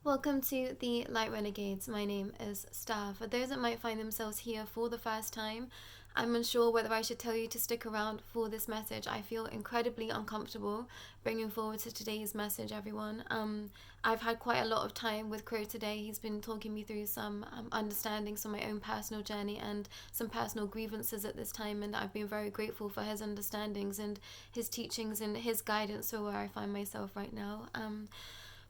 Welcome to the Light Renegades. My name is Starr. For those that might find themselves here for the first time, I'm unsure whether I should tell you to stick around for this message. I feel incredibly uncomfortable bringing forward to today's message, everyone. I've had quite a lot of time with Crow today. He's been talking me through some understandings from my own personal journey and some personal grievances at this time, and I've been very grateful for his understandings and his teachings and his guidance for where I find myself right now.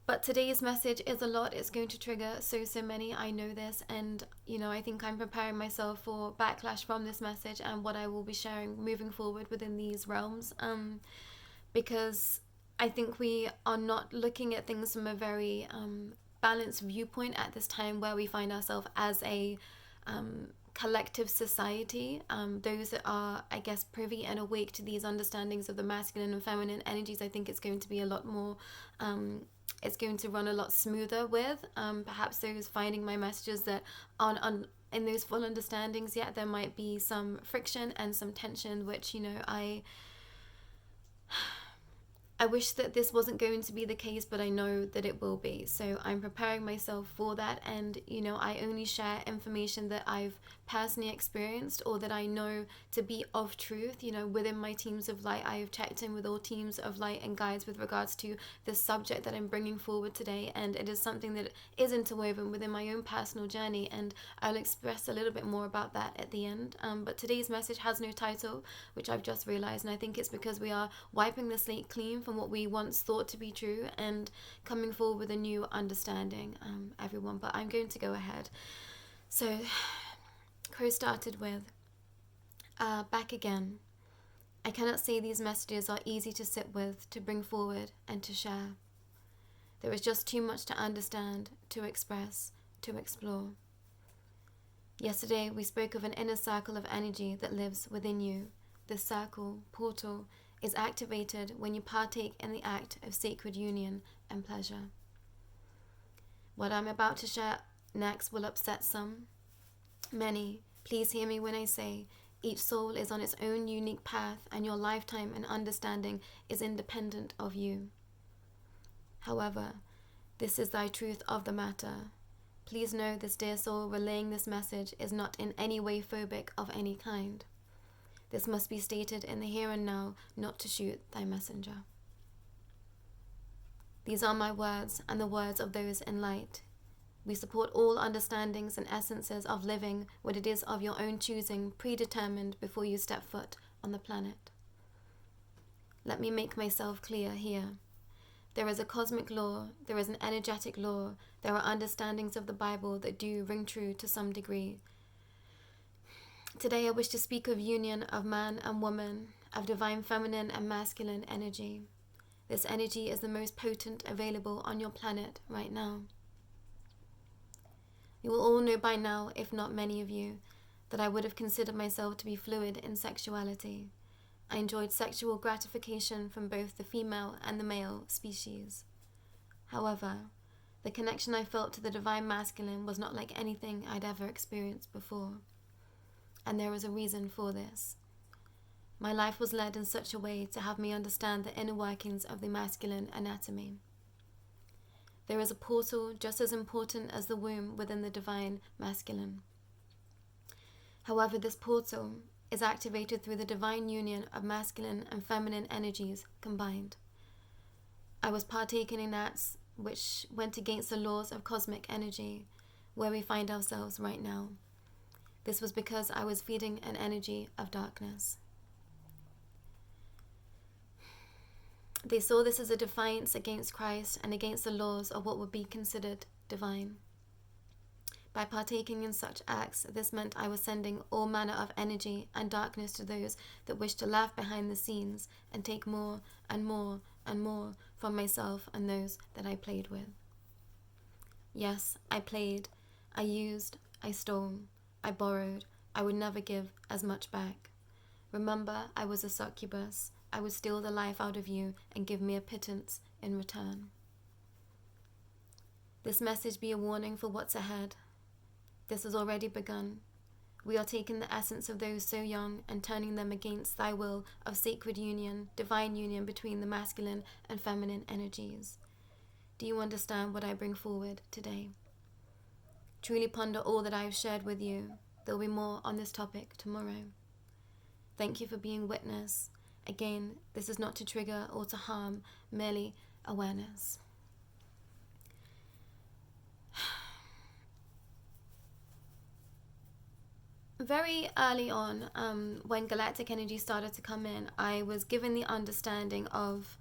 But today's message is a lot. It's going to trigger so many. I know this, and I think I'm preparing myself for backlash from this message and what I will be sharing moving forward within these realms, because I think we are not looking at things from a very balanced viewpoint at this time where we find ourselves as a collective society. Those that are, I guess, privy and awake to these understandings of the masculine and feminine energies, I think it's going to be a lot more it's going to run a lot smoother with perhaps those finding my messages that aren't in those full understandings yet. There might be some friction and some tension, which I wish that this wasn't going to be the case, but I know that it will be. So I'm preparing myself for that, and I only share information that I've personally experienced or that I know to be of truth. Within my teams of light, I have checked in with all teams of light and guides with regards to the subject that I'm bringing forward today, and it is something that is interwoven within my own personal journey, and I'll express a little bit more about that at the end. But today's message has no title, which I've just realized, and I think it's because we are wiping the slate clean from what we once thought to be true and coming forward with a new understanding, everyone. But I'm going to go ahead. So Crow started with, back again. I cannot say these messages are easy to sit with, to bring forward, and to share. There is just too much to understand, to express, to explore. Yesterday we spoke of an inner circle of energy that lives within you. This circle, portal, is activated when you partake in the act of sacred union and pleasure. What I'm about to share next will upset some. Many, please hear me when I say, each soul is on its own unique path, and your lifetime and understanding is independent of you. However, this is thy truth of the matter. Please know this dear soul relaying this message is not in any way phobic of any kind. This must be stated in the here and now, not to shoot thy messenger. These are my words and the words of those in light. We support all understandings and essences of living what it is of your own choosing, predetermined before you step foot on the planet. Let me make myself clear here. There is a cosmic law, there is an energetic law, there are understandings of the Bible that do ring true to some degree. Today I wish to speak of union of man and woman, of divine feminine and masculine energy. This energy is the most potent available on your planet right now. You will all know by now, if not many of you, that I would have considered myself to be fluid in sexuality. I enjoyed sexual gratification from both the female and the male species. However, the connection I felt to the divine masculine was not like anything I'd ever experienced before. And there was a reason for this. My life was led in such a way to have me understand the inner workings of the masculine anatomy. There is a portal just as important as the womb within the divine masculine. However, this portal is activated through the divine union of masculine and feminine energies combined. I was partaking in acts which went against the laws of cosmic energy, where we find ourselves right now. This was because I was feeding an energy of darkness. They saw this as a defiance against Christ and against the laws of what would be considered divine. By partaking in such acts, this meant I was sending all manner of energy and darkness to those that wished to laugh behind the scenes and take more and more and more from myself and those that I played with. Yes, I played, I used, I stole, I borrowed. I would never give as much back. Remember, I was a succubus. I would steal the life out of you and give me a pittance in return. This message be a warning for what's ahead. This has already begun. We are taking the essence of those so young and turning them against thy will of sacred union, divine union between the masculine and feminine energies. Do you understand what I bring forward today? Truly ponder all that I have shared with you. There will be more on this topic tomorrow. Thank you for being witness. Again, this is not to trigger or to harm, merely awareness. Very early on, when galactic energy started to come in, I was given the understanding of,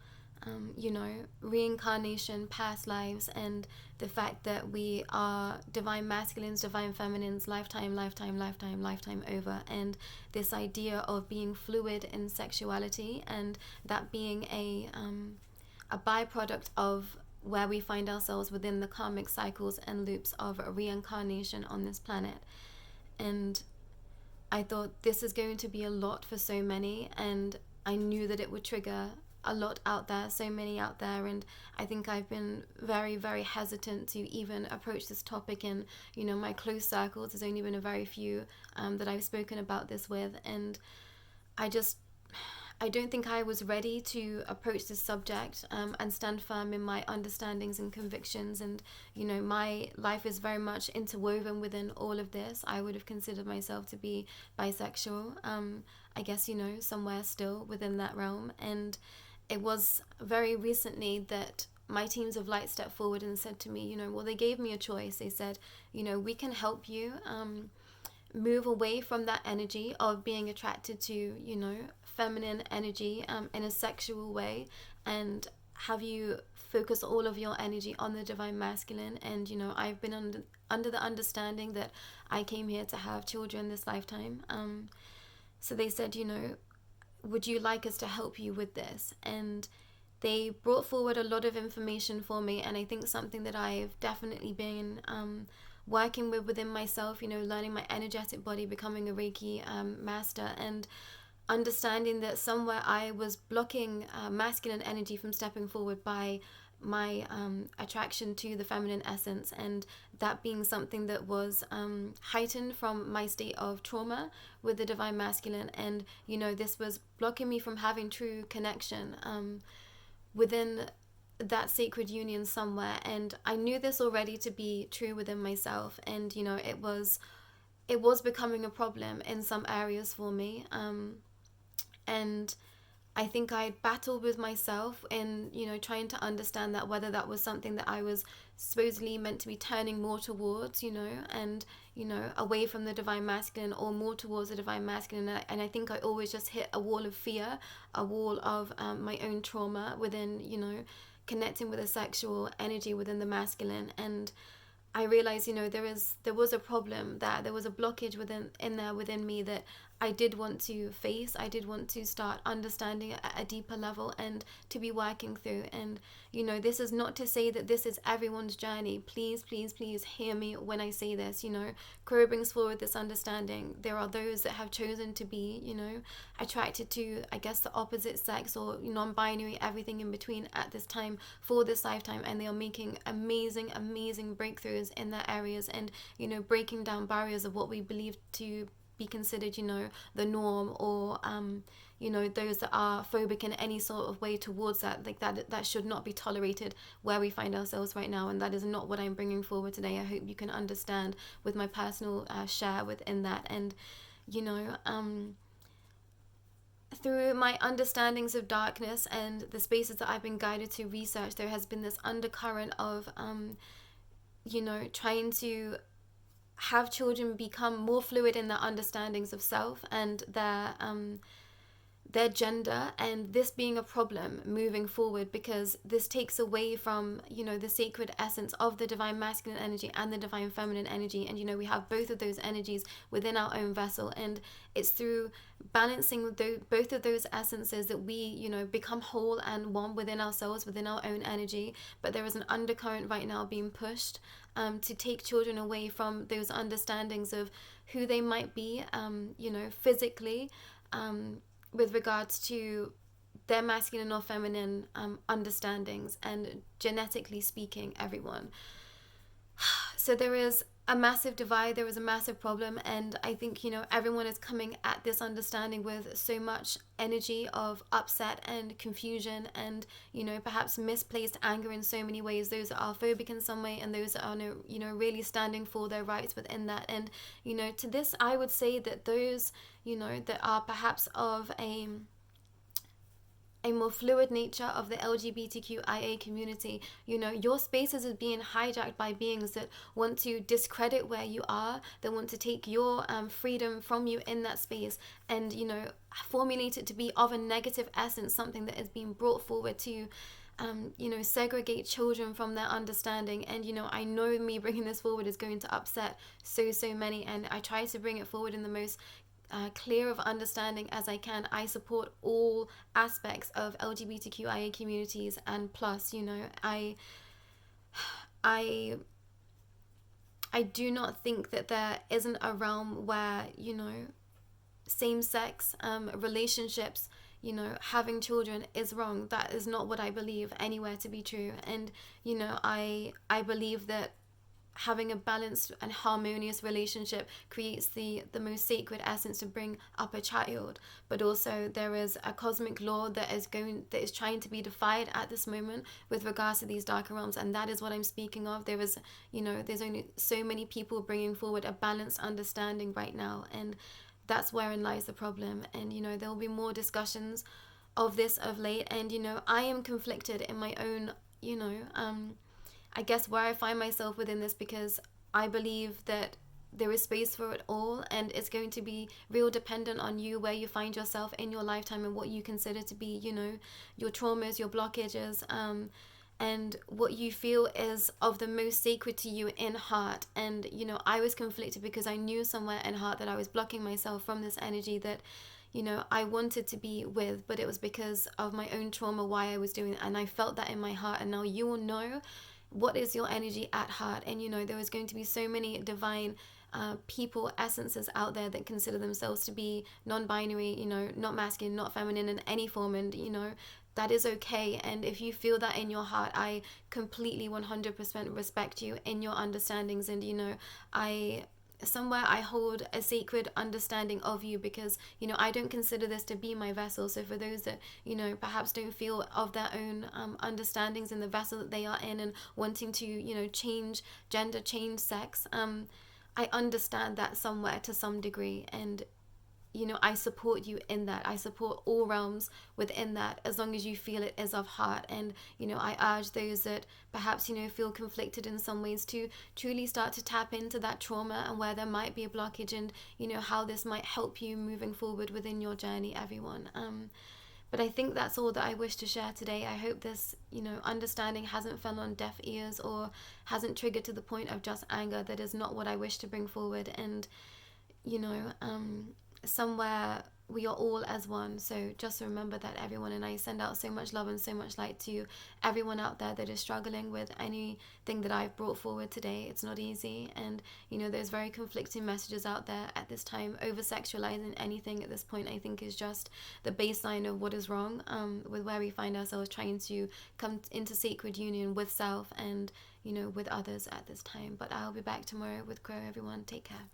reincarnation, past lives, and the fact that we are divine masculines, divine feminines, lifetime over, and this idea of being fluid in sexuality, and that being a byproduct of where we find ourselves within the karmic cycles and loops of reincarnation on this planet. And I thought this is going to be a lot for so many, and I knew that it would trigger a lot out there, so many out there, and I think I've been very, very hesitant to even approach this topic in, my close circles. There's only been a very few that I've spoken about this with, and I don't think I was ready to approach this subject and stand firm in my understandings and convictions. And, my life is very much interwoven within all of this. I would have considered myself to be bisexual, I guess, somewhere still within that realm. And it was very recently that my teams of light stepped forward and said to me, they gave me a choice. They said, we can help you move away from that energy of being attracted to, feminine energy in a sexual way, and have you focus all of your energy on the divine masculine. And, I've been under the understanding that I came here to have children this lifetime. So they said, would you like us to help you with this? And they brought forward a lot of information for me, and I think something that I've definitely been working with within myself, learning my energetic body, becoming a Reiki master, and understanding that somewhere I was blocking masculine energy from stepping forward by my attraction to the feminine essence, and that being something that was heightened from my state of trauma with the divine masculine. And this was blocking me from having true connection within that sacred union somewhere. And I knew this already to be true within myself, and it was becoming a problem in some areas for me, and I think I battled with myself in trying to understand that, whether that was something that I was supposedly meant to be turning more towards, and away from the divine masculine, or more towards the divine masculine. And I think I always just hit a wall of fear, a wall of my own trauma within connecting with a sexual energy within the masculine. And I realized, there was a problem, that there was a blockage within me that I did want to face. I did want to start understanding at a deeper level and to be working through. And, this is not to say that this is everyone's journey. Please, please, please hear me when I say this. Crow brings forward this understanding. There are those that have chosen to be, attracted to, I guess, the opposite sex, or non-binary, everything in between at this time for this lifetime. And they are making amazing, amazing breakthroughs in their areas, and, breaking down barriers of what we believe to be considered, the norm, or those that are phobic in any sort of way towards that, like that should not be tolerated where we find ourselves right now. And that is not what I'm bringing forward today. I hope you can understand with my personal share within that. And through my understandings of darkness and the spaces that I've been guided to research, there has been this undercurrent of trying to have children become more fluid in their understandings of self and their gender, and this being a problem moving forward, because this takes away from the sacred essence of the divine masculine energy and the divine feminine energy. And we have both of those energies within our own vessel, and it's through balancing both of those essences that we become whole and one within ourselves, within our own energy. But there is an undercurrent right now being pushed to take children away from those understandings of who they might be physically, with regards to their masculine or feminine understandings, and genetically speaking, everyone. So there is a massive divide, there was a massive problem, and I think, you know, everyone is coming at this understanding with so much energy of upset and confusion and, you know, perhaps misplaced anger in so many ways. Those that are phobic in some way, and those that are, you know, really standing for their rights within that. And, you know, to this I would say that those, you know, that are perhaps of a more fluid nature of the LGBTQIA community, you know, your spaces is being hijacked by beings that want to discredit where you are, that want to take your freedom from you in that space, and, you know, formulate it to be of a negative essence, something that is being brought forward to you know, segregate children from their understanding. And, you know, I know me bringing this forward is going to upset so many, and I try to bring it forward in the most clear of understanding as I can. I support all aspects of LGBTQIA communities and plus, you know, I do not think that there isn't a realm where, you know, same-sex relationships, you know, having children is wrong. That is not what I believe anywhere to be true. And, you know, I believe that having a balanced and harmonious relationship creates the most sacred essence to bring up a child. But also there is a cosmic law that is trying to be defied at this moment with regards to these darker realms, and that is what I'm speaking of. There is, you know, there's only so many people bringing forward a balanced understanding right now, and that's wherein lies the problem. And, you know, there will be more discussions of this of late, and, you know, I am conflicted in my own, you know, I guess where I find myself within this, because I believe that there is space for it all, and it's going to be real dependent on you where you find yourself in your lifetime and what you consider to be, you know, your traumas, your blockages, and what you feel is of the most sacred to you in heart. And, you know, I was conflicted because I knew somewhere in heart that I was blocking myself from this energy that, you know, I wanted to be with, but it was because of my own trauma why I was doing it, and I felt that in my heart. And now you will know what is your energy at heart. And, you know, there is going to be so many divine people, essences out there that consider themselves to be non-binary, you know, not masculine, not feminine in any form, and, you know, that is okay. And if you feel that in your heart, I completely 100% respect you in your understandings. And, you know, I hold a sacred understanding of you, because, you know, I don't consider this to be my vessel. So for those that, you know, perhaps don't feel of their own understandings in the vessel that they are in, and wanting to, you know, change gender, change sex, I understand that somewhere to some degree. And, you know, I support you in that. I support all realms within that, as long as you feel it is of heart. And, you know, I urge those that perhaps, you know, feel conflicted in some ways to truly start to tap into that trauma and where there might be a blockage, and, you know, how this might help you moving forward within your journey, everyone. But I think that's all that I wish to share today. I hope this, you know, understanding hasn't fell on deaf ears or hasn't triggered to the point of just anger. That is not what I wish to bring forward. And, you know, somewhere we are all as one. So just remember that, everyone. And I send out so much love and so much light to everyone out there that is struggling with anything that I've brought forward today. It's not easy, and, you know, there's very conflicting messages out there at this time. Over sexualizing anything at this point, I think, is just the baseline of what is wrong with where we find ourselves trying to come into sacred union with self and, you know, with others at this time. But I'll be back tomorrow with Grow, everyone. Take care.